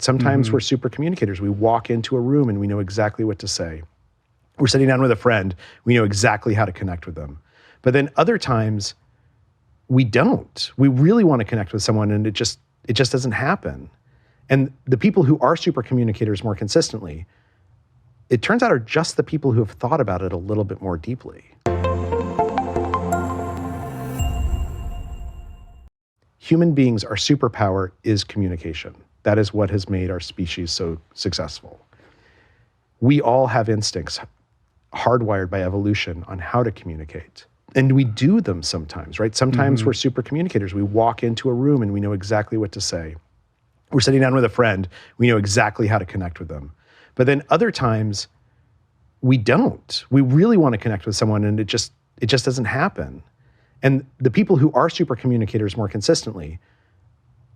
Sometimes we're super communicators. We walk into a room and we know exactly what to say. We're sitting down with a friend, we know exactly how to connect with them. But then other times we don't. We really want to connect with someone and it just doesn't happen. And the people who are super communicators more consistently, it turns out are just the people who have thought about it a little bit more deeply. Human beings, our superpower is communication. That is what has made our species so successful. We all have instincts hardwired by evolution on how to communicate. And we do them sometimes, right? Sometimes we're super communicators. We walk into a room and we know exactly what to say. We're sitting down with a friend, we know exactly how to connect with them. But then other times we don't. We really want to connect with someone and it just doesn't happen. And the people who are super communicators more consistently,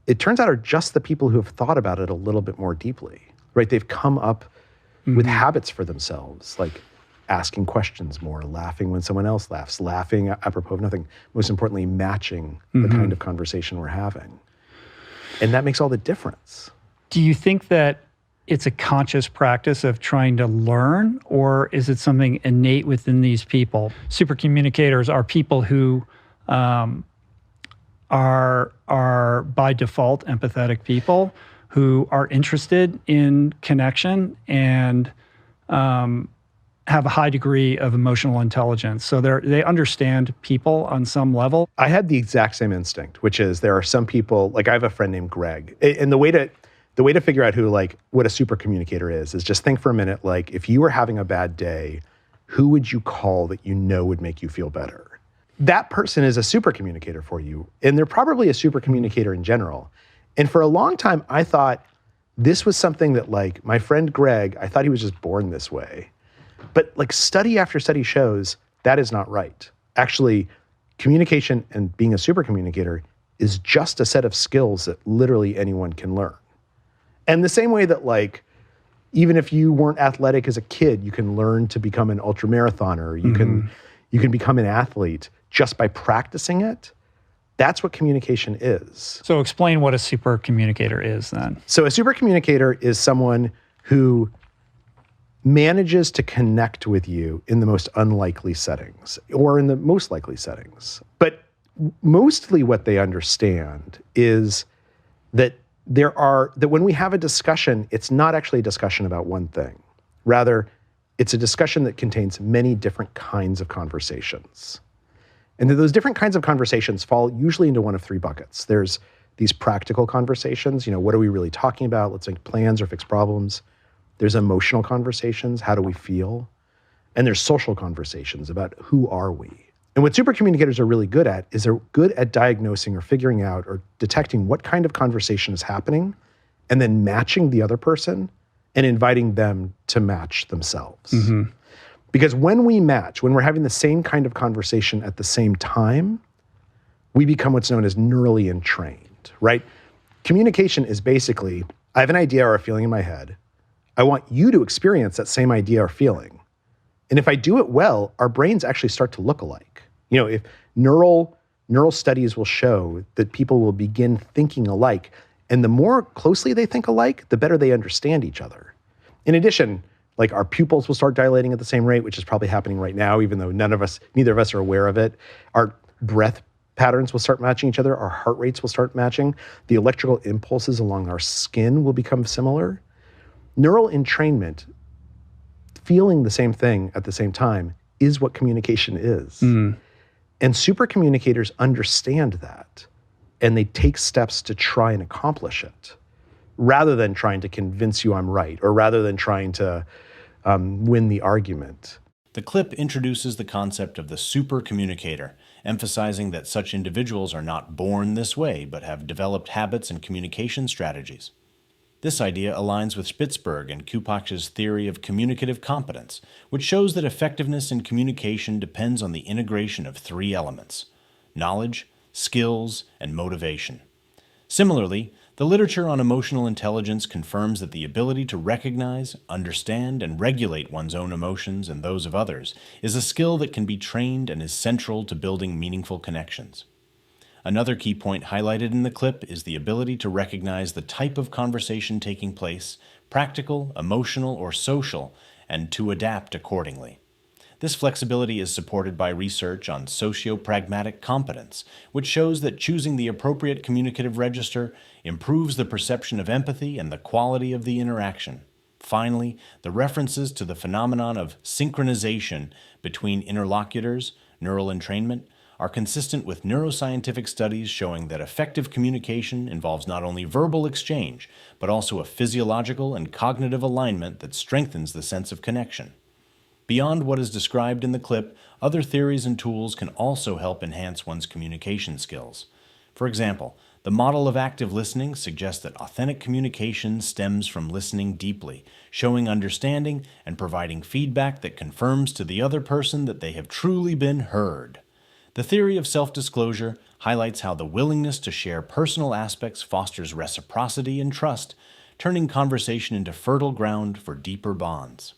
it turns out are just the people who have thought about it a little bit more deeply, right? They've come up with habits for themselves, like asking questions more, laughing when someone else laughs, laughing apropos of nothing, most importantly, matching the kind of conversation we're having. And that makes all the difference. Do you think that it's a conscious practice of trying to learn, or is it something innate within these people? Super communicators are people who are by default empathetic people who are interested in connection and have a high degree of emotional intelligence. So they understand people on some level. I had the exact same instinct, which is there are some people, like I have a friend named Greg, and the way to figure out what a super communicator is just think for a minute, like if you were having a bad day, who would you call that you know would make you feel better? That person is a super communicator for you, and they're probably a super communicator in general. And for a long time, I thought this was something that like my friend Greg, I thought he was just born this way. But like study after study shows that is not right. Actually, communication and being a super communicator is just a set of skills that literally anyone can learn. And the same way that like, even if you weren't athletic as a kid, you can learn to become an ultramarathoner, you can become an athlete just by practicing it. That's what communication is. So explain what a super communicator is then. So a super communicator is someone who manages to connect with you in the most unlikely settings or in the most likely settings. But mostly what they understand is that that when we have a discussion, it's not actually a discussion about one thing. Rather, it's a discussion that contains many different kinds of conversations. And those different kinds of conversations fall usually into one of three buckets. There's these practical conversations, what are we really talking about? Let's make plans or fix problems. There's emotional conversations, how do we feel? And there's social conversations about who are we? And what super communicators are really good at is they're good at diagnosing or figuring out or detecting what kind of conversation is happening and then matching the other person and inviting them to match themselves. Because when we match, when we're having the same kind of conversation at the same time, we become what's known as neurally entrained, right? Communication is basically, I have an idea or a feeling in my head. I want you to experience that same idea or feeling. And if I do it well, our brains actually start to look alike. If neural studies will show that people will begin thinking alike, and the more closely they think alike, the better they understand each other. In addition, like our pupils will start dilating at the same rate, which is probably happening right now, even though neither of us are aware of it. Our breath patterns will start matching each other. Our heart rates will start matching. The electrical impulses along our skin will become similar. Neural entrainment, feeling the same thing at the same time, is what communication is. And super communicators understand that, and they take steps to try and accomplish it, rather than trying to convince you I'm right, or rather than trying to win the argument. The clip introduces the concept of the supercommunicator, emphasizing that such individuals are not born this way, but have developed habits and communication strategies. This idea aligns with Spitzberg and Kupach's theory of communicative competence, which shows that effectiveness in communication depends on the integration of three elements: knowledge, skills, and motivation. Similarly, the literature on emotional intelligence confirms that the ability to recognize, understand, and regulate one's own emotions and those of others is a skill that can be trained and is central to building meaningful connections. Another key point highlighted in the clip is the ability to recognize the type of conversation taking place, practical, emotional, or social, and to adapt accordingly. This flexibility is supported by research on socio-pragmatic competence, which shows that choosing the appropriate communicative register improves the perception of empathy and the quality of the interaction. Finally, the references to the phenomenon of synchronization between interlocutors, neural entrainment, are consistent with neuroscientific studies showing that effective communication involves not only verbal exchange, but also a physiological and cognitive alignment that strengthens the sense of connection. Beyond what is described in the clip, other theories and tools can also help enhance one's communication skills. For example, the model of active listening suggests that authentic communication stems from listening deeply, showing understanding, and providing feedback that confirms to the other person that they have truly been heard. The theory of self-disclosure highlights how the willingness to share personal aspects fosters reciprocity and trust, turning conversation into fertile ground for deeper bonds.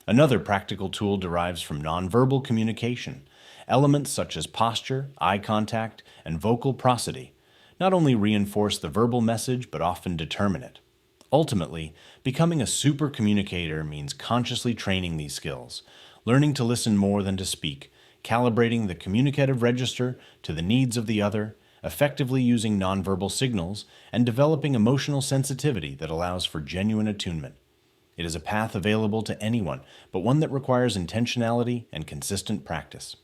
Another practical tool derives from nonverbal communication. Elements such as posture, eye contact, and vocal prosody not only reinforce the verbal message but often determine it. Ultimately, becoming a super communicator means consciously training these skills, learning to listen more than to speak, calibrating the communicative register to the needs of the other, effectively using nonverbal signals, and developing emotional sensitivity that allows for genuine attunement. It is a path available to anyone, but one that requires intentionality and consistent practice.